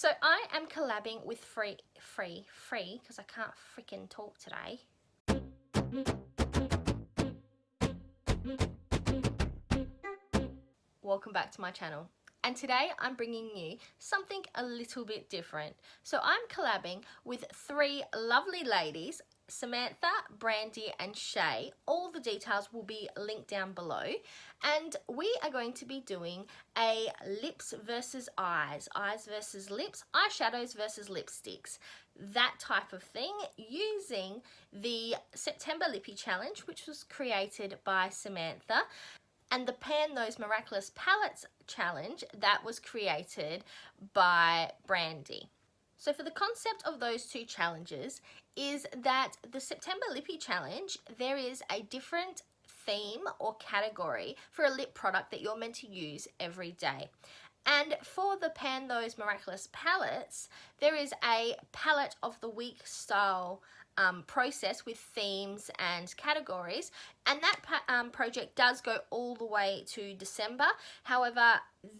So I am collabing with free, because I can't freaking talk today. Welcome back to my channel. And today I'm bringing you something a little bit different. So I'm collabing with three lovely ladies, Samantha, Brandy and Shay. All the details will be linked down below. And we are going to be doing a lips versus eyes, eyes versus lips, eyeshadows versus lipsticks, that type of thing, using the September Lippy Challenge, which was created by Samantha, and the Pan Those Miraculous Palettes Challenge that was created by Brandy. So for the concept of those two challenges is that the September Lippy Challenge, there is a different theme or category for a lip product that you're meant to use every day. And for the Pan Those Miraculous Palettes, there is a palette of the week style process with themes and categories, and that project does go all the way to December. However,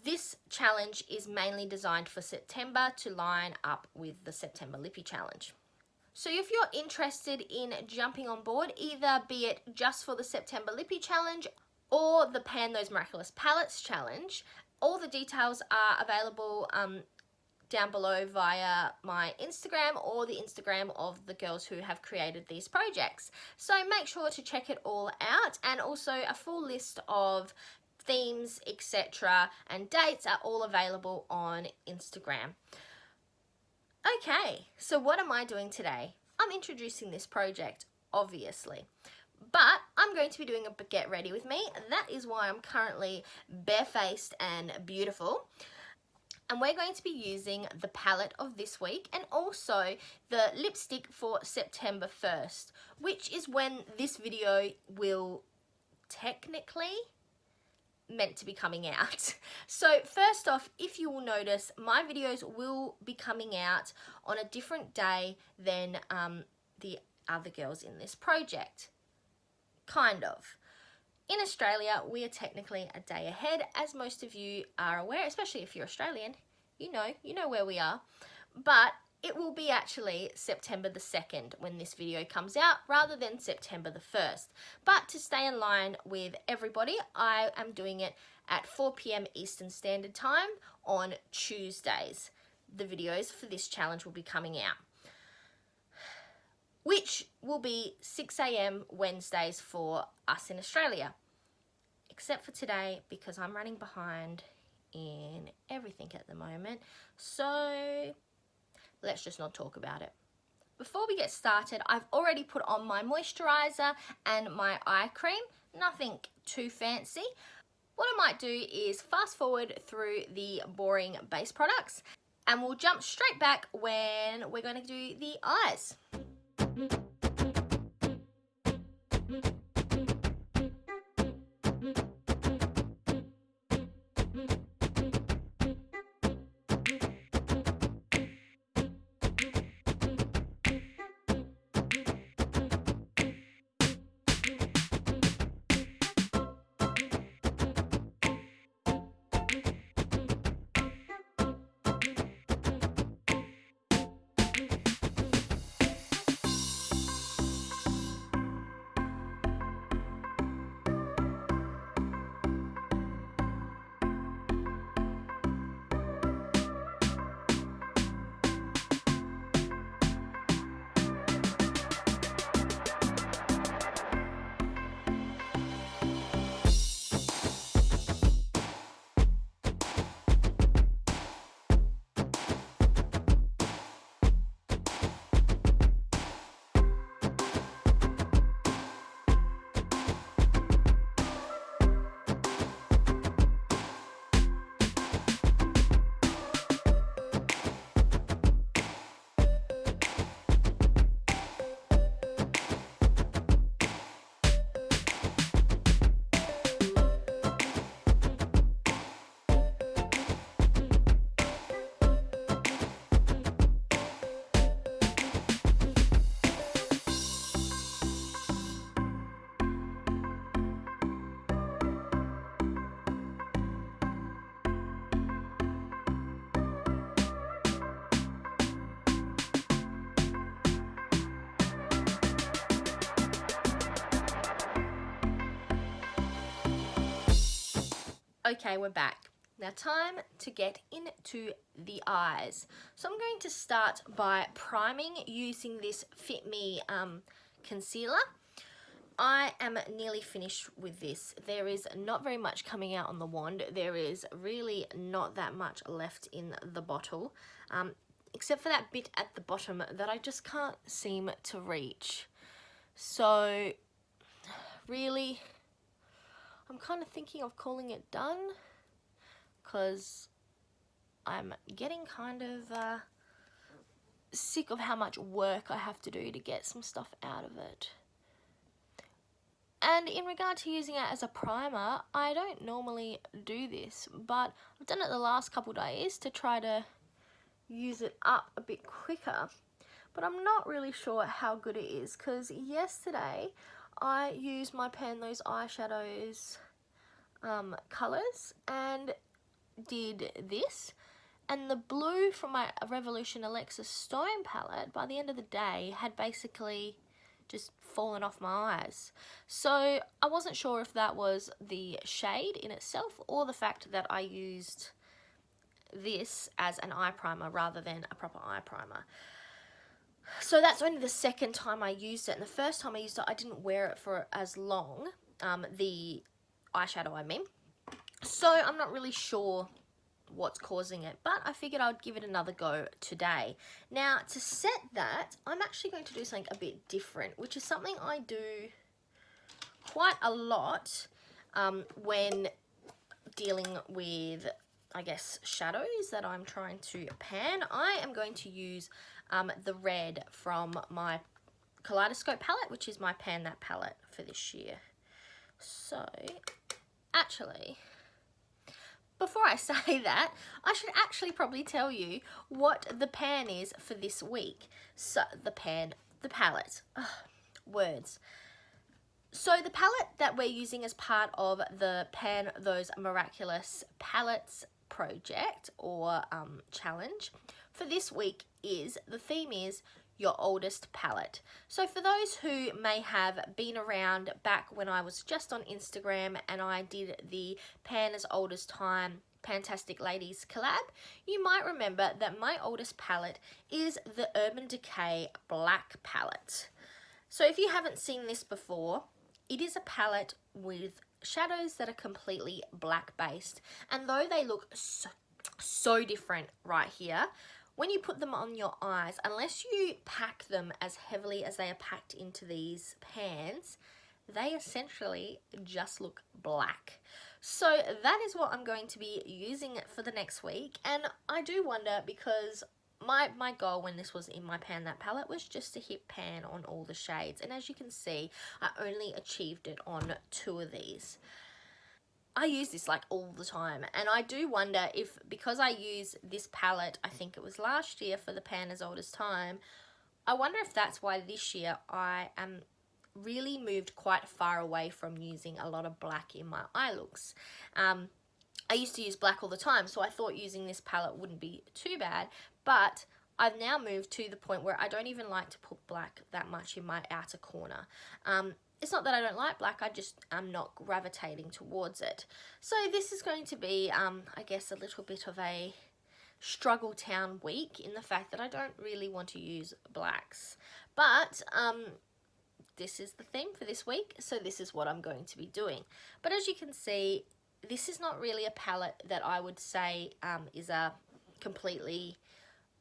this challenge is mainly designed for September to line up with the September Lippy Challenge. So if you're interested in jumping on board, either be it just for the September Lippy Challenge or the Pan Those Miraculous Palettes Challenge, all the details are available down below via my Instagram or the Instagram of the girls who have created these projects. So make sure to check it all out, and also a full list of themes, etc. and dates are all available on Instagram. Okay, so what am I doing today? I'm introducing this project, obviously. But I'm going to be doing a get ready with me. That is why I'm currently barefaced and beautiful. And we're going to be using the palette of this week and also the lipstick for September 1st, which is when this video will technically meant to be coming out. So first off, if you will notice, my videos will be coming out on a different day than the other girls in this project. Kind of. In Australia, we are technically a day ahead, as most of you are aware, especially if you're Australian. You know where we are. But it will be actually September the 2nd when this video comes out, rather than September the 1st. But to stay in line with everybody, I am doing it at 4 p.m. Eastern Standard Time on Tuesdays. The videos for this challenge will be coming out, which will be 6 a.m. Wednesdays for us in Australia. Except for today, because I'm running behind in everything at the moment. So let's just not talk about it. Before we get started, I've already put on my moisturizer and my eye cream. Nothing too fancy. What I might do is fast forward through the boring base products, and we'll jump straight back when we're going to do the eyes. Okay, we're back. Now time to get into the eyes. So I'm going to start by priming using this Fit Me concealer. I am nearly finished with this. There is not very much coming out on the wand. There is really not that much left in the bottle, except for that bit at the bottom that I just can't seem to reach. So really, I'm kind of thinking of calling it done, because I'm getting kind of sick of how much work I have to do to get some stuff out of it. And in regard to using it as a primer, I don't normally do this, but I've done it the last couple days to try to use it up a bit quicker. But I'm not really sure how good it is, because yesterday I used my Pan Those Eyeshadows colours and did this. And the blue from my Revolution Alexa Stone palette, by the end of the day, had basically just fallen off my eyes. So I wasn't sure if that was the shade in itself or the fact that I used this as an eye primer rather than a proper eye primer. So that's only the second time I used it, and the first time I used it I didn't wear it for as long, the eyeshadow I mean. So I'm not really sure what's causing it, but I figured I'd give it another go today. Now to set that, I'm actually going to do something a bit different, which is something I do quite a lot when dealing with, I guess, shadows that I'm trying to pan. I am going to use the red from my Kaleidoscope palette, which is my Pan That palette for this year. So actually, before I say that, I should actually probably tell you what the pan is for this week. So, the palette. Ugh, words. So, the palette that we're using as part of the Pan Those Miraculous Palettes project or challenge for this week is, the theme is your oldest palette. So for those who may have been around back when I was just on Instagram and I did the Pan as Old as Time Fantastic Ladies collab, you might remember that my oldest palette is the Urban Decay Black palette. So if you haven't seen this before, it is a palette with shadows that are completely black based, and though they look so different right here, when you put them on your eyes, unless you pack them as heavily as they are packed into these pans, they essentially just look black. So that is what I'm going to be using for the next week. And I do wonder, because my goal when this was in my Pan That palette was just to hit pan on all the shades. And as you can see, I only achieved it on 2 of these. I use this like all the time, and I do wonder if, because I use this palette, I think it was last year for the Pan as Old as Time, I wonder if that's why this year I am really moved quite far away from using a lot of black in my eye looks. I used to use black all the time, so I thought using this palette wouldn't be too bad, but I've now moved to the point where I don't even like to put black that much in my outer corner. It's not that I don't like black, I just am not gravitating towards it. So this is going to be, I guess, a little bit of a struggle town week in the fact that I don't really want to use blacks. But this is the theme for this week, so this is what I'm going to be doing. But as you can see, this is not really a palette that I would say is a completely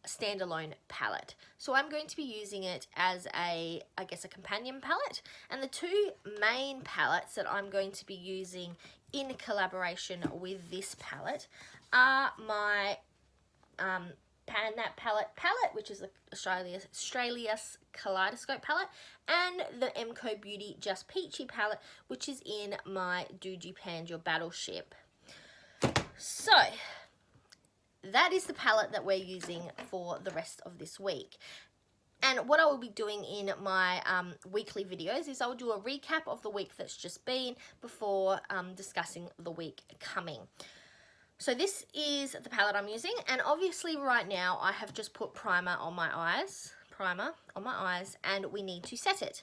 standalone palette. So I'm going to be using it as a, I guess, a companion palette. And the 2 main palettes that I'm going to be using in collaboration with this palette are my Pan That palette, which is the Australia's Kaleidoscope palette, and the Emco Beauty Just Peachy palette, which is in my Doogie Pand Your Battleship. So that is the palette that we're using for the rest of this week. And what I will be doing in my weekly videos is I will do a recap of the week that's just been before discussing the week coming. So this is the palette I'm using, and obviously right now I have just put primer on my eyes, and we need to set it.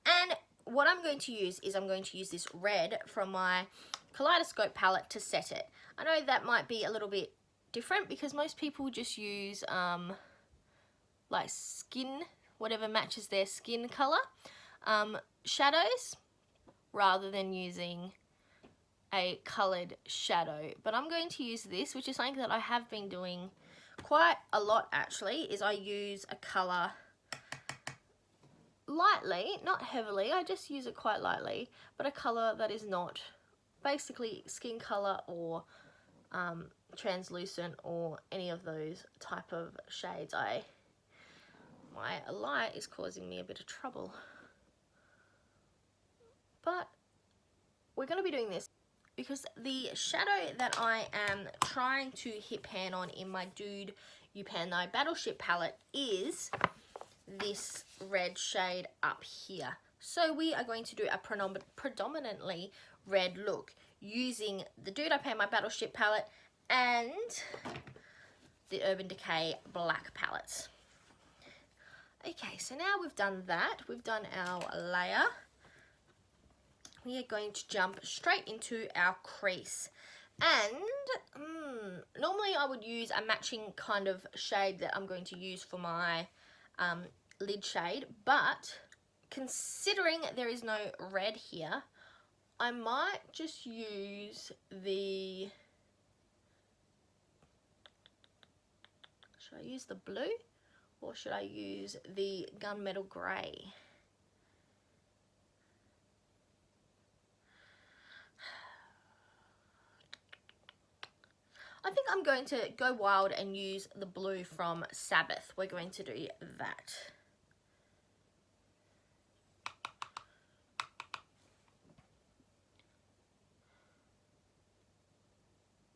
And what I'm going to use is I'm going to use this red from my Kaleidoscope palette to set it. I know that might be a little bit different because most people just use like skin, whatever matches their skin color, shadows, rather than using a colored shadow. But I'm going to use this, which is something that I have been doing quite a lot actually, is I use a color lightly, not heavily, I just use it quite lightly, but a color that is not basically skin color or translucent or any of those type of shades. My light is causing me a bit of trouble, but we're going to be doing this because the shadow that I am trying to hit pan on in my Dude You Pan Thy Battleship palette is this red shade up here. So we are going to do a predominantly red look using the Dude I Pan My Battleship palette and the Urban Decay black palettes. Okay, so now we've done that, we've done our layer, we are going to jump straight into our crease. And normally I would use a matching kind of shade that I'm going to use for my lid shade, but considering there is no red here, I might just use the, should I use the blue or should I use the gunmetal grey? I think I'm going to go wild and use the blue from Sabbath. We're going to do that.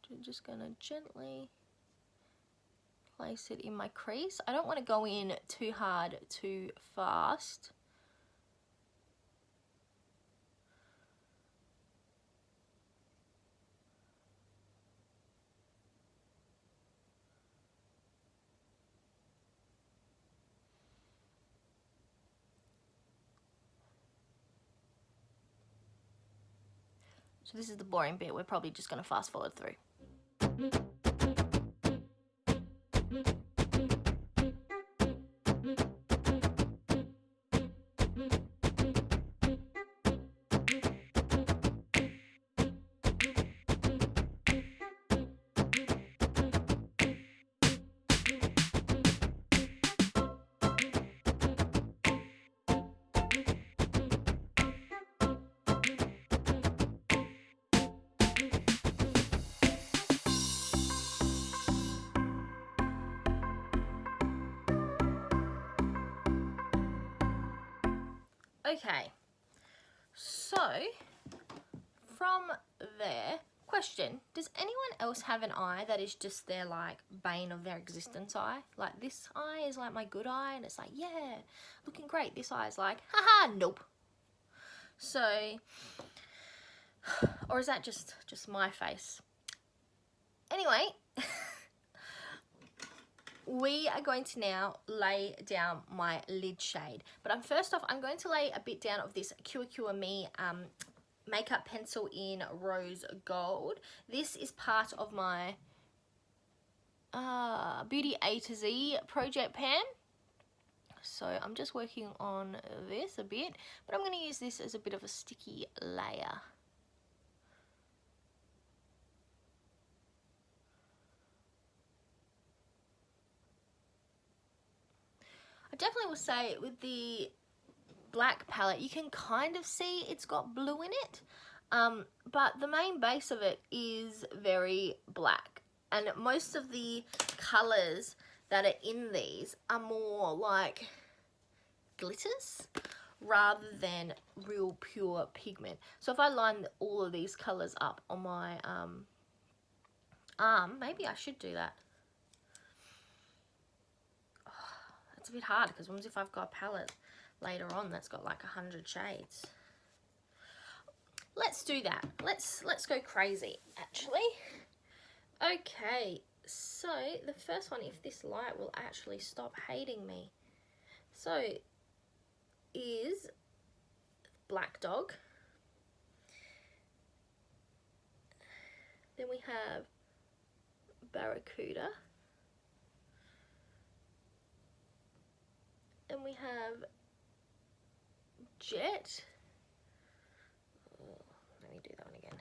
I'm just going to gently place it in my crease. I don't want to go in too hard, too fast. So this is the boring bit. We're probably just going to fast forward through. Okay, so from there, question, does anyone else have an eye that is just their like bane of their existence eye? Like this eye is like my good eye and it's like, yeah, looking great. This eye is like, haha, nope. So, or is that just my face? Anyway, we are going to now lay down my lid shade. But first off, I'm going to lay a bit down of this Cure Me makeup pencil in rose gold. This is part of my Beauty A to Z project pan. So I'm just working on this a bit, but I'm going to use this as a bit of a sticky layer. I definitely will say with the black palette, you can kind of see it's got blue in it, but the main base of it is very black, and most of the colors that are in these are more like glitters rather than real pure pigment. So if I line all of these colors up on my arm, maybe I should do that. It's a bit hard because what if I've got a palette later on that's got like 100 shades? Let's do that. Let's go crazy actually. Okay, so the first one, if this light will actually stop hating me, so is Black Dog. Then we have Barracuda. And we have Jet. Oh, let me do that one again.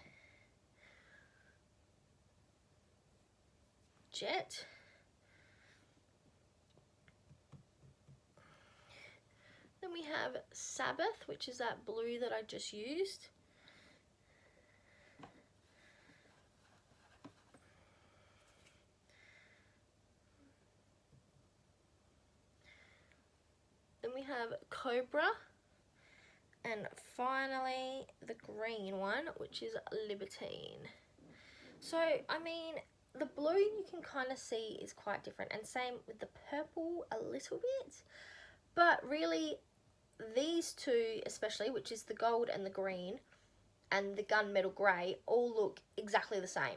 Jet. Then we have Sabbath, which is that blue that I just used. Then we have Cobra. And finally, the green one, which is Libertine. So, I mean, the blue you can kind of see is quite different. And same with the purple a little bit. But really, these two especially, which is the gold and the green, and the gunmetal grey, all look exactly the same.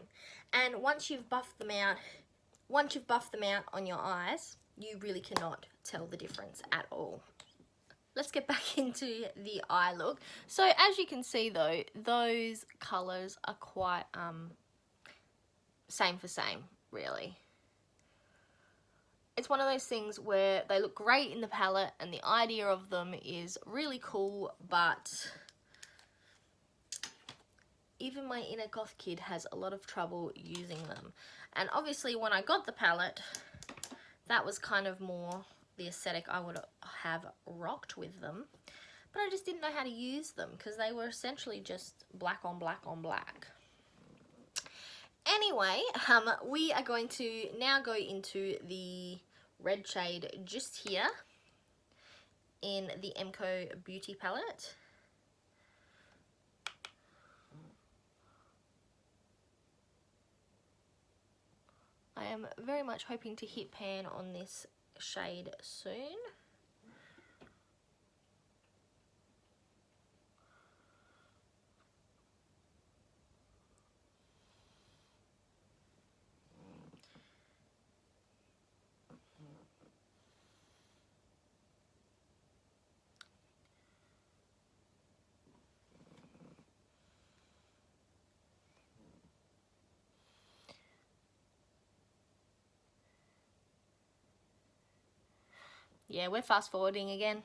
And once you've buffed them out on your eyes, you really cannot tell the difference at all. Let's get back into the eye look. So as you can see though, those colours are quite same for same, really. It's one of those things where they look great in the palette and the idea of them is really cool, but even my inner goth kid has a lot of trouble using them. And obviously when I got the palette, that was kind of more the aesthetic I would have rocked with them. But I just didn't know how to use them because they were essentially just black on black on black. Anyway, we are going to now go into the red shade just here in the Emco Beauty palette. I am very much hoping to hit pan on this shade soon. Yeah, we're fast forwarding again.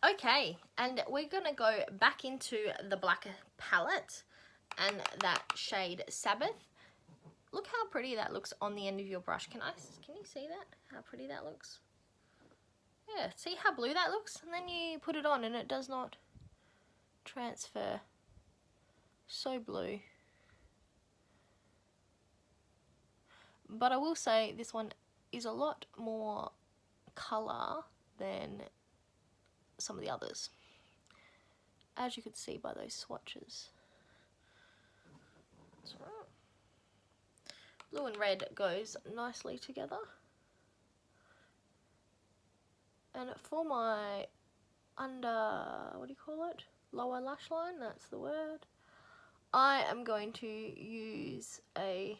Okay, and we're gonna go back into the black palette and that shade Sabbath. Look how pretty that looks on the end of your brush. Can you see that? How pretty that looks? Yeah, see how blue that looks? And then you put it on and it does not transfer. So blue. But I will say this one is a lot more colour than some of the others, as you could see by those swatches. That's right. Blue and red goes nicely together. And for my what do you call it? Lower lash line, that's the word. I am going to use a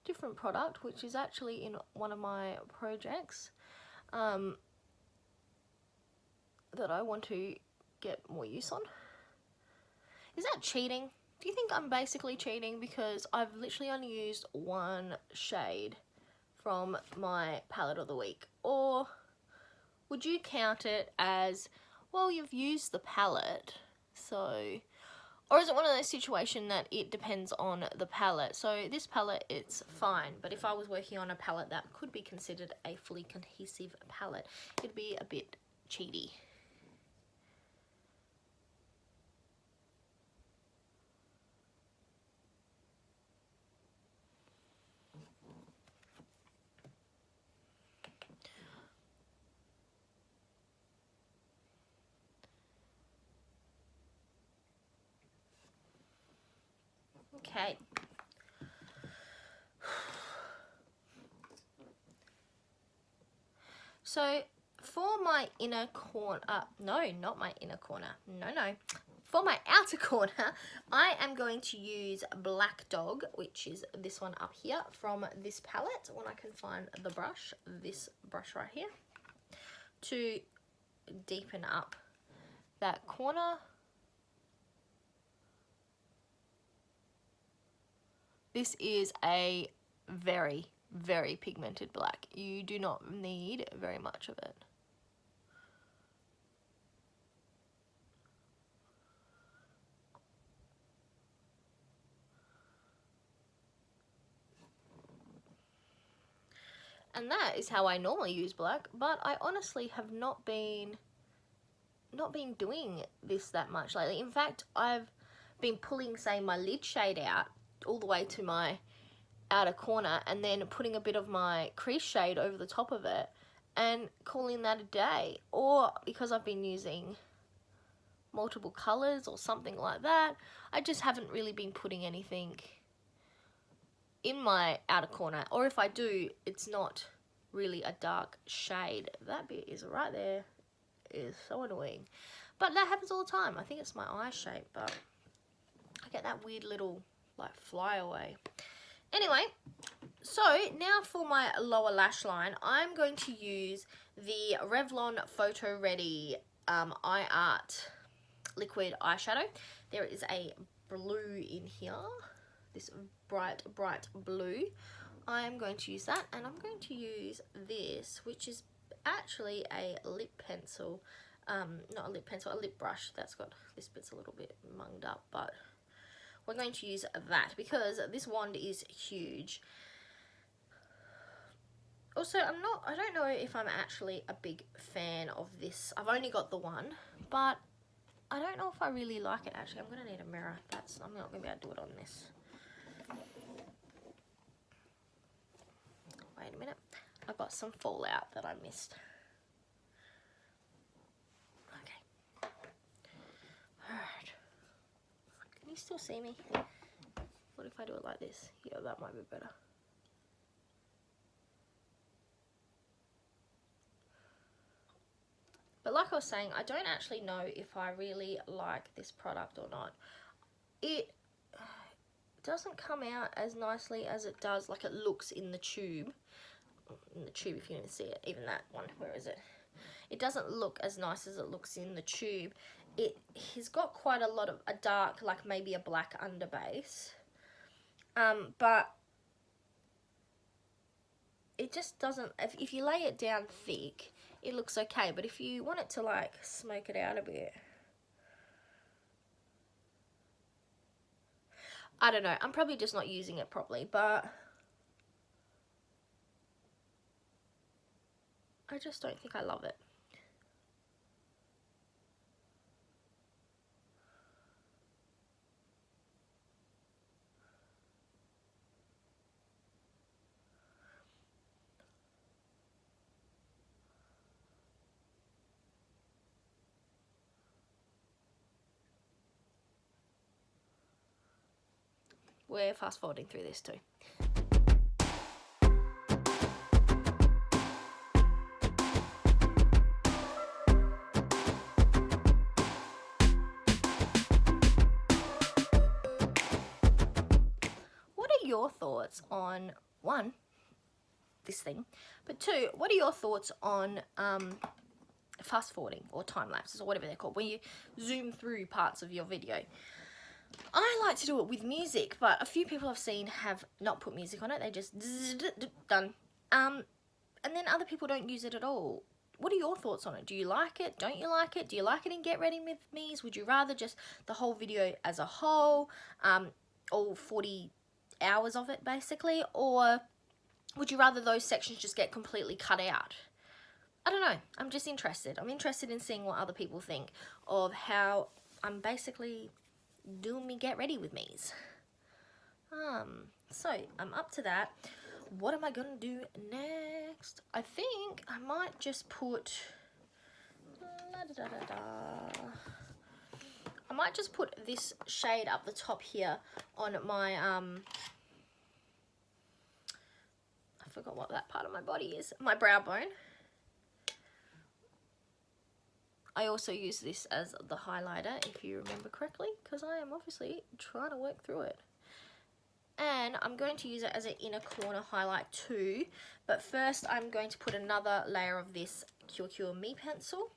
different product, which is actually in one of my projects that I want to get more use on. Is that cheating? Do you think I'm basically cheating because I've literally only used one shade from my palette of the week? Or would you count it as, well, you've used the palette, so... Or is it one of those situations that it depends on the palette? So this palette, it's fine, but if I was working on a palette that could be considered a fully cohesive palette, it'd be a bit cheaty. Okay. So for my inner corner, no, not my inner corner, no. For my outer corner, I am going to use Black Dog, which is this one up here from this palette, when I can find the brush, this brush right here, to deepen up that corner. This is a very, very pigmented black. You do not need very much of it. And that is how I normally use black, but I honestly have not been doing this that much lately. In fact, I've been pulling, say, my lid shade out all the way to my outer corner and then putting a bit of my crease shade over the top of it and calling that a day. Or because I've been using multiple colors or something like that, I just haven't really been putting anything in my outer corner, or if I do, it's not really a dark shade. That bit is right there, is so annoying, but that happens all the time. I think it's my eye shape, but I get that weird little like fly away. Anyway, so now for my lower lash line, I'm going to use the Revlon Photo Ready Eye Art liquid eyeshadow. There is a blue in here, this bright blue. I'm going to use that, and I'm going to use this, which is actually a lip pencil, not a lip pencil, a lip brush. That's got, this bit's a little bit munged up, but we're going to use that because this wand is huge. Also, I don't know if I'm actually a big fan of this. I've only got the one, but I don't know if I really like it actually. I'm gonna need a mirror. I'm not gonna be able to do it on this. Wait a minute, I've got some fallout that I missed. Okay. Alright. Can you still see me? What if I do it like this? Yeah, that might be better. But like I was saying, I don't actually know if I really like this product or not. It doesn't come out as nicely as it does, like it looks in the tube. In the tube, if you can see it, even that one, where is it? It doesn't look as nice as it looks in the tube. It has got quite a lot of a dark, like maybe a black underbase, but it just doesn't, if you lay it down thick, it looks okay, but if you want it to like smoke it out a bit, I don't know, I'm probably just not using it properly, but I just don't think I love it. We're fast forwarding through this too. What are your thoughts on, one, this thing, but two, what are your thoughts on fast forwarding or time lapses or whatever they're called, when you zoom through parts of your video? I like to do it with music, but a few people I've seen have not put music on it. They just done. And then other people don't use it at all. What are your thoughts on it? Do you like it? Don't you like it? Do you like it in Get Ready With Me's? Would you rather just the whole video as a whole, all 40 hours of it basically, or would you rather those sections just get completely cut out? I don't know. I'm just interested. I'm interested in seeing what other people think of how I'm basically doing me Get Ready With Me's. So I'm up to that. What am I gonna do next? I think I might just put I might just put this shade up the top here on my I forgot what that part of my body is, my brow bone. I also use this as the highlighter, if you remember correctly, because I am obviously trying to work through it. And I'm going to use it as an inner corner highlight too, but first I'm going to put another layer of this Cure Me pencil,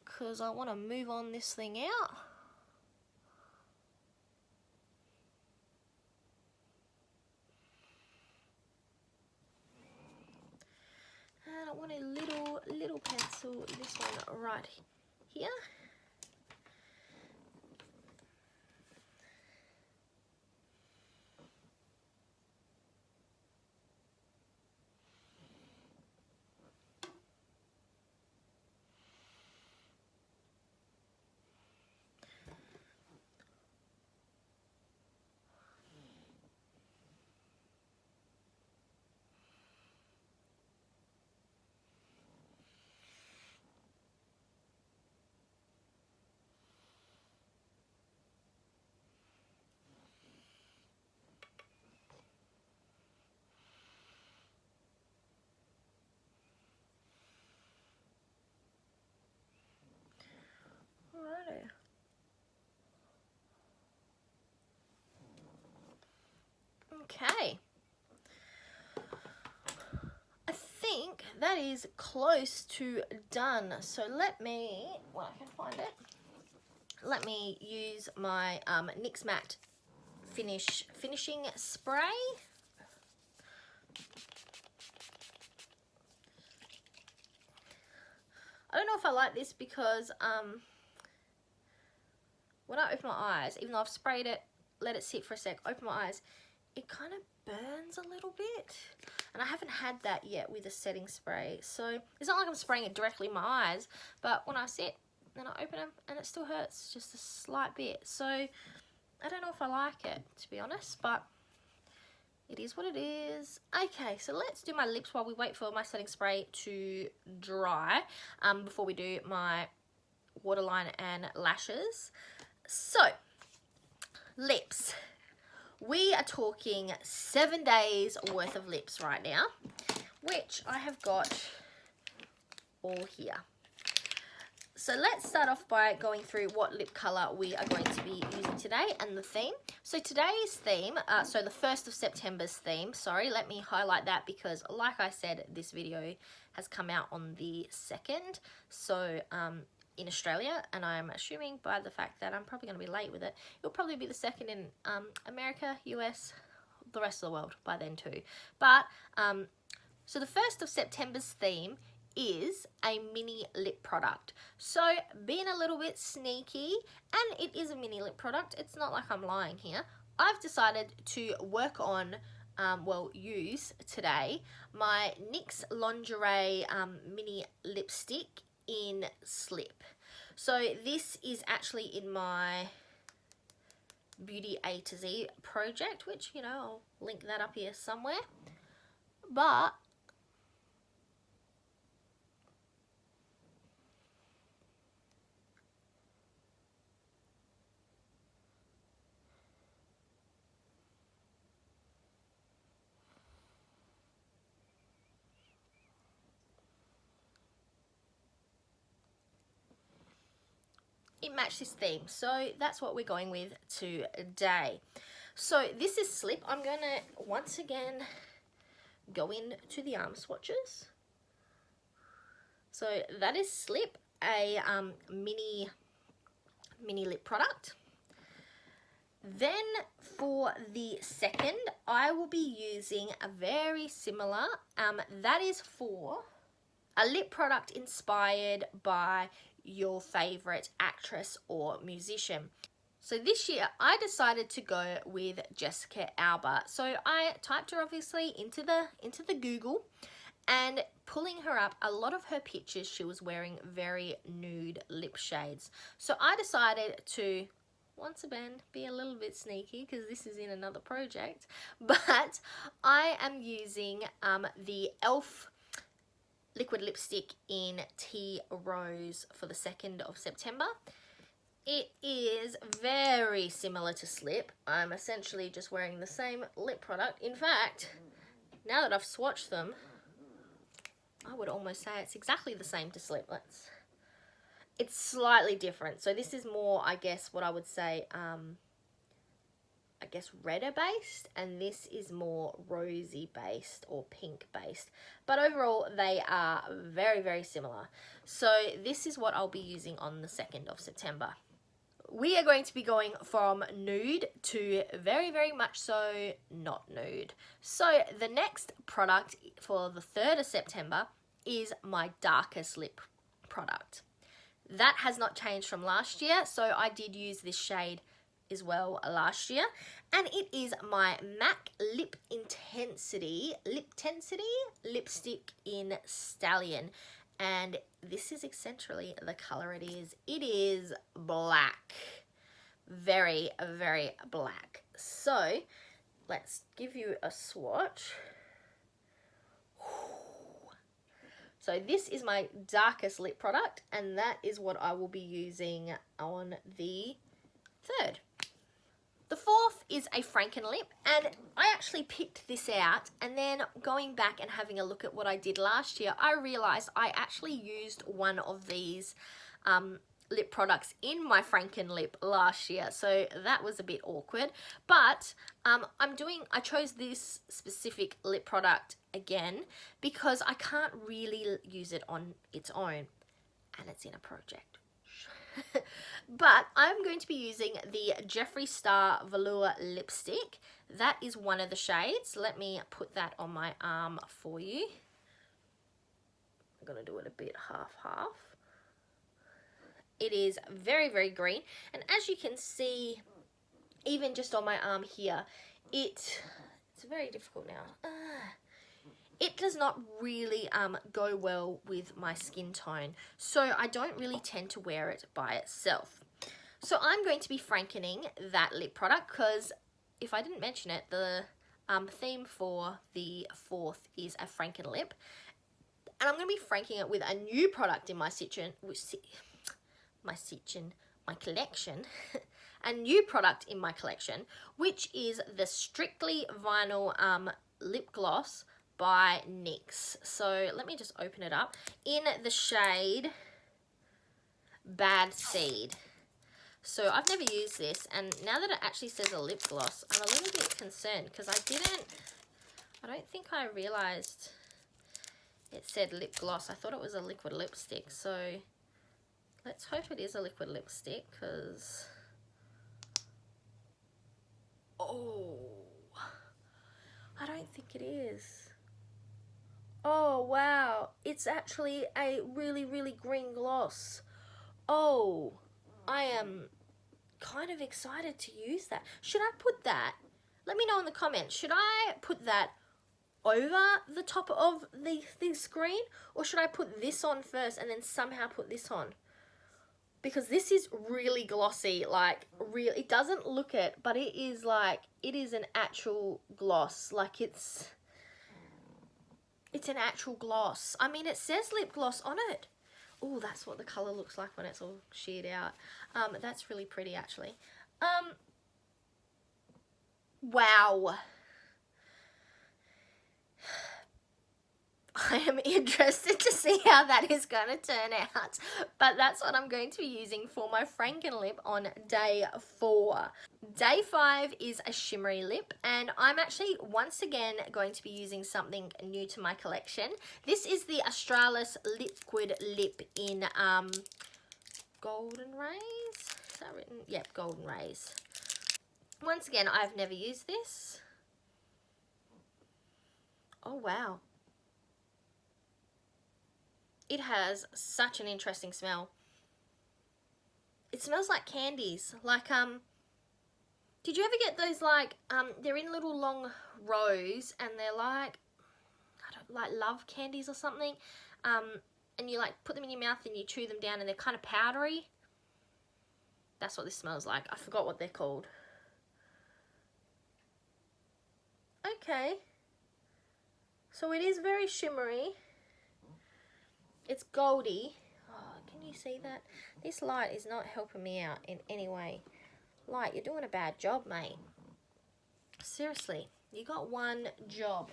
because I want to move on this thing out. And I want a little pencil, this one right here. Alrighty. Okay. I think that is close to done. So let me, when I can find it, let me use my NYX Matte finishing spray. I don't know if I like this because when I open my eyes, even though I've sprayed it, let it sit for a sec, open my eyes, it kind of burns a little bit. And I haven't had that yet with a setting spray. So it's not like I'm spraying it directly in my eyes, but when I sit, then I open them and it still hurts just a slight bit. So I don't know if I like it, to be honest, but it is what it is. Okay, so let's do my lips while we wait for my setting spray to dry before we do my waterline and lashes. So, lips. We are talking 7 days worth of lips right now, which I have got all here. So let's start off by going through what lip colour we are going to be using today and the theme. So today's theme, so the 1st of September's theme, sorry, let me highlight that because like I said, this video has come out on the 2nd, so in Australia, and I'm assuming by the fact that I'm probably going to be late with it, it'll probably be the 2nd in America, US, the rest of the world by then too. But, so the 1st of September's theme is a mini lip product. So being a little bit sneaky, and it is a mini lip product, it's not like I'm lying here, I've decided to work on, use today my NYX Lingerie mini lipstick in Slip. So this is actually in my Beauty A to Z project, which, you know, I'll link that up here somewhere. But it matched this theme, so that's what we're going with today. So this is Slip. I'm going to once again go into the arm swatches. So that is Slip, a mini lip product. Then for the 2nd, I will be using a very similar, that is for a lip product inspired by your favorite actress or musician. So this year I decided to go with Jessica Alba. So I typed her obviously into the Google, and pulling her up, a lot of her pictures she was wearing very nude lip shades. So I decided to once again be a little bit sneaky because this is in another project, but I am using the e.l.f. liquid lipstick in Tea Rose for the 2nd of September. It is very similar to Slip. I'm essentially just wearing the same lip product. In fact, now that I've swatched them, I would almost say it's exactly the same to Slip. it's slightly different. So this is more, I guess, what I would say, I guess redder based, and this is more rosy based or pink based, but overall they are very, very similar. So this is what I'll be using on the 2nd of September. We are going to be going from nude to very, very much so not nude. So the next product for the 3rd of September is my darkest lip product. That has not changed from last year, so I did use this shade as well last year, and it is my MAC Liptensity lipstick in Stallion, and this is essentially the color it is. It is black, very, very black. So let's give you a swatch. So this is my darkest lip product, and that is what I will be using on the 3rd. The 4th is a Frankenlip, and I actually picked this out, and then going back and having a look at what I did last year, I realized I actually used one of these lip products in my Frankenlip last year, so that was a bit awkward. But I chose this specific lip product again because I can't really use it on its own, and it's in a project. But I'm going to be using the Jeffree Star Velour lipstick. That is one of the shades. Let me put that on my arm for you. I'm going to do it a bit half-half. It is very, very green, and as you can see, even just on my arm here, it's very difficult now. It does not really go well with my skin tone, so I don't really tend to wear it by itself. So I'm going to be frankening that lip product because, if I didn't mention it, the theme for the 4th is a Franken lip, and I'm going to be franking it with a new product in my collection, a new product in my collection, which is the Strictly Vinyl lip gloss by NYX. So let me just open it up in the shade Bad Seed. So I've never used this, and now that it actually says a lip gloss, I'm a little bit concerned because I don't think I realized it said lip gloss. I thought it was a liquid lipstick, so let's hope it is a liquid lipstick, because I don't think it is. Oh, wow. It's actually a really, really green gloss. Oh, I am kind of excited to use that. Should I put that? Let me know in the comments. Should I put that over the top of the screen? Or should I put this on first and then somehow put this on? Because this is really glossy. Like, it doesn't look it, but it is like, it is an actual gloss. Like, it's an actual gloss. I mean, it says lip gloss on it. Oh, that's what the colour looks like when it's all sheared out. That's really pretty, actually. Wow. I am interested to see how that is going to turn out. But that's what I'm going to be using for my Frankenlip on day 4. Day 5 is a shimmery lip, and I'm actually once again going to be using something new to my collection. This is the Australis Liquid Lip in Golden Rays. Is that written? Yep, Golden Rays. Once again, I've never used this. Oh, wow. It has such an interesting smell. It smells like candies. Like, did you ever get those, like, they're in little long rows, and they're like, like love candies or something, and you, like, put them in your mouth and you chew them down and they're kind of powdery? That's what this smells like. I forgot what they're called. Okay. So it is very shimmery. It's goldy. Oh, can you see that? This light is not helping me out in any way. Light, you're doing a bad job, mate. Seriously, you got one job.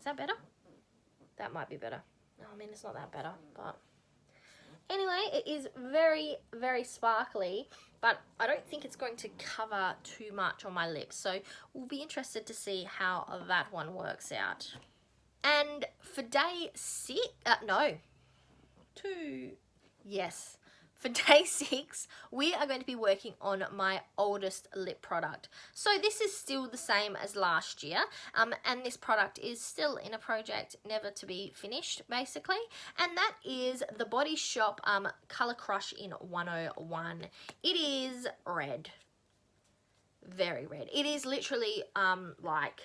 Is that better? That might be better. I mean, it's not that better, but anyway, it is very, very sparkly, but I don't think it's going to cover too much on my lips. So we'll be interested to see how that one works out. And for day 6, no, 2, yes. For day 6, we are going to be working on my oldest lip product. So this is still the same as last year, and this product is still in a project never to be finished, basically. And that is the Body Shop Colour Crush in 101. It is red. Very red. It is literally like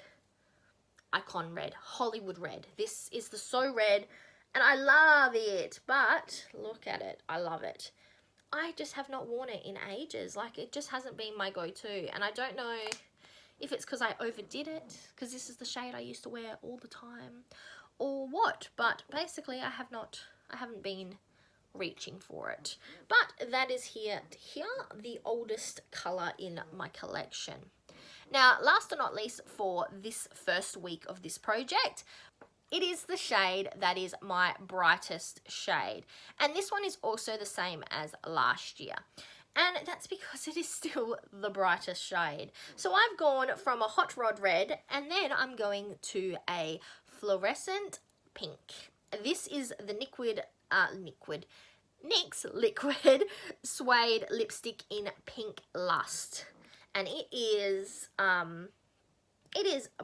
icon red, Hollywood red. This is the So Red, and I love it, but look at it. I love it. I just have not worn it in ages. Like, it just hasn't been my go-to, and I don't know if it's because I overdid it, because this is the shade I used to wear all the time, or what, but basically I haven't been reaching for it. But that is here, the oldest colour in my collection. Now, last but not least, for this first week of this project, it is the shade that is my brightest shade. And this one is also the same as last year. And that's because it is still the brightest shade. So I've gone from a hot rod red, and then I'm going to a fluorescent pink. This is the NYX Liquid Suede Lipstick in Pink Lust. And it is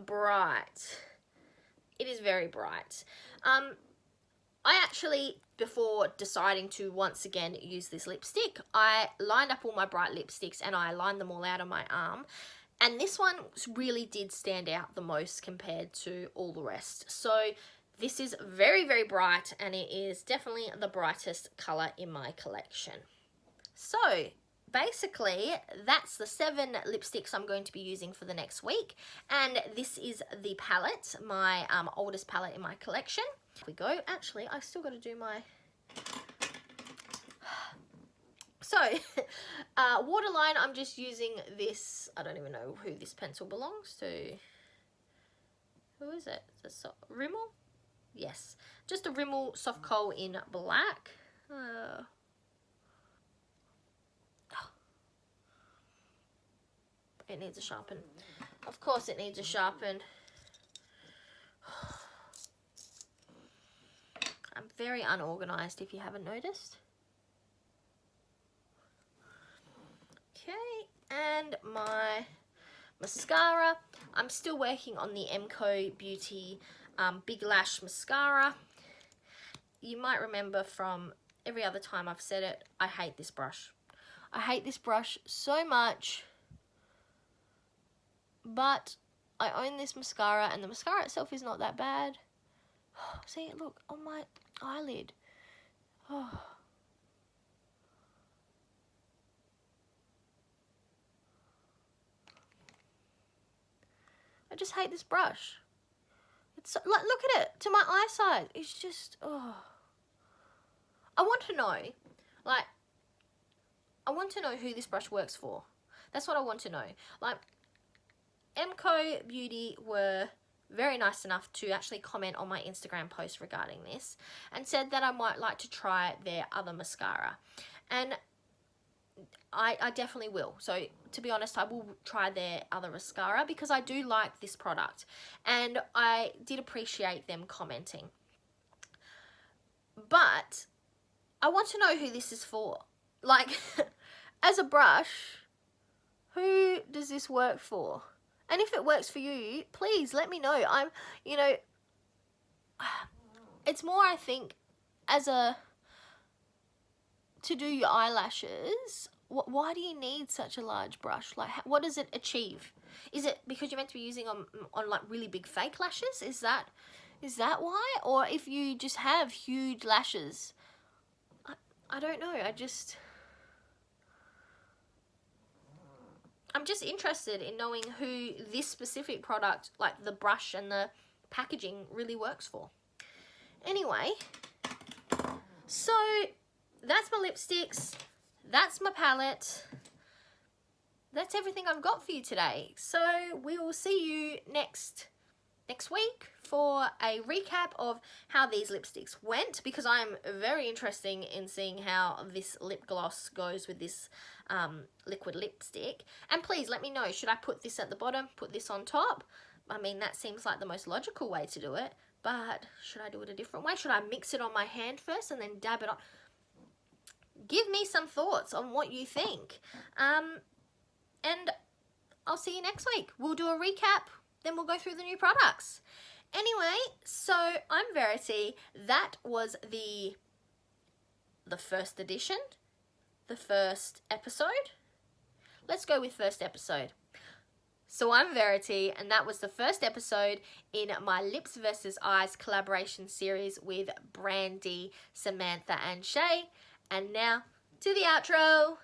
bright. It is very bright. I actually, before deciding to once again use this lipstick, I lined up all my bright lipsticks and I lined them all out on my arm. And this one really did stand out the most compared to all the rest. So this is very, very bright, and it is definitely the brightest colour in my collection. So basically, that's the 7 lipsticks I'm going to be using for the next week, and this is the palette, my oldest palette in my collection. Here we go. Actually, I still got to do my... So, waterline, I'm just using this, I don't even know who this pencil belongs to. Who is it? Is it Rimmel? Yes, just a Rimmel Soft Kohl in black. It needs a sharpen. Of course it needs a sharpen. I'm very unorganized, if you haven't noticed. Okay, and my mascara. I'm still working on the MCO Beauty Big Lash Mascara. You might remember from every other time I've said it, I hate this brush. I hate this brush so much. But I own this mascara, and the mascara itself is not that bad. See, look, on my eyelid. Oh. I just hate this brush. It's so, like, look at it, to my eyesight. It's just, oh. I want to know, like, I want to know who this brush works for. That's what I want to know. Like, MCO Beauty were very nice enough to actually comment on my Instagram post regarding this and said that I might like to try their other mascara. And I definitely will. So, to be honest, I will try their other mascara because I do like this product. And I did appreciate them commenting. But I want to know who this is for. Like, as a brush, who does this work for? And if it works for you, please let me know. You know, it's more, I think, to do your eyelashes, why do you need such a large brush? Like, what does it achieve? Is it because you're meant to be using on like really big fake lashes? Is that why? Or if you just have huge lashes? I don't know. I'm just interested in knowing who this specific product, like the brush and the packaging, really works for. Anyway, so that's my lipsticks. That's my palette. That's everything I've got for you today. So we will see you next next week for a recap of how these lipsticks went, because I'm very interested in seeing how this lip gloss goes with this liquid lipstick. And please let me know, should I put this at the bottom, put this on top? I mean, that seems like the most logical way to do it, but should I do it a different way? Should I mix it on my hand first and then dab it on? Give me some thoughts on what you think. And I'll see you next week. We'll do a recap, then we'll go through the new products. Anyway, so I'm Verity. That was the first edition, the first episode. Let's go with first episode. So I'm Verity, and that was the first episode in my Lips vs. Eyes collaboration series with Brandy, Samantha, and Shay. And now to the outro.